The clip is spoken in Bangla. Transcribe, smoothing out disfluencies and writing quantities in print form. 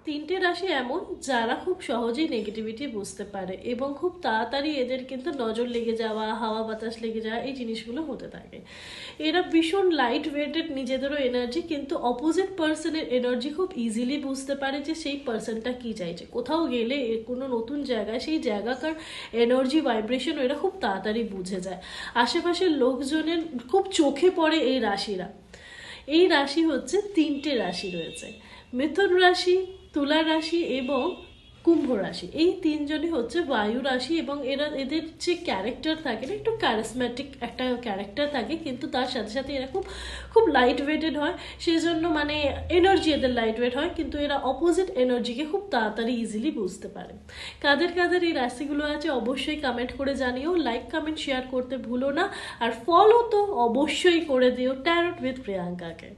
তিনটে রাশি এমন যারা খুব সহজেই নেগেটিভিটি বুঝতে পারে এবং খুব তাড়াতাড়ি এদের কিন্তু নজর লেগে যাওয়া, হাওয়া বাতাস লেগে যাওয়া, এই জিনিসগুলো হতে থাকে। এরা ভীষণ লাইট ওয়েটেড নিজেদেরও এনার্জি, কিন্তু অপোজিট পার্সনের এনার্জি খুব ইজিলি বুঝতে পারে যে সেই পার্সনটা কী চাইছে। কোথাও গেলে কোনো নতুন জায়গায় সেই জায়গাকার এনার্জি ভাইব্রেশন এরা খুব তাড়াতাড়ি বুঝে যায়। আশেপাশের লোকজনের খুব চোখে পড়ে এই রাশিরা। এই রাশি হচ্ছে তিনটে রাশি রয়েছে, মিথুন রাশি, তুলা রাশি এবং কুম্ভ রাশি। এই তিনজনই হচ্ছে বায়ু রাশি এবং এদের যে ক্যারেক্টার থাকে না, একটু ক্যারিসম্যাটিক একটা ক্যারেক্টার থাকে, কিন্তু তার সাথে সাথে এরা খুব খুব লাইট ওয়েটেড হয়। সেই জন্য মানে এনার্জি এদের লাইট ওয়েট হয়, কিন্তু এরা অপোজিট এনার্জিকে খুব তাড়াতাড়ি ইজিলি বুঝতে পারে। কাদের কাদের এই রাশিগুলো আছে অবশ্যই কমেন্ট করে জানিও, লাইক কমেন্ট শেয়ার করতে ভুলো না, আর ফলো তো অবশ্যই করে দিও ট্যারট উইথ প্রিয়াঙ্কাকে।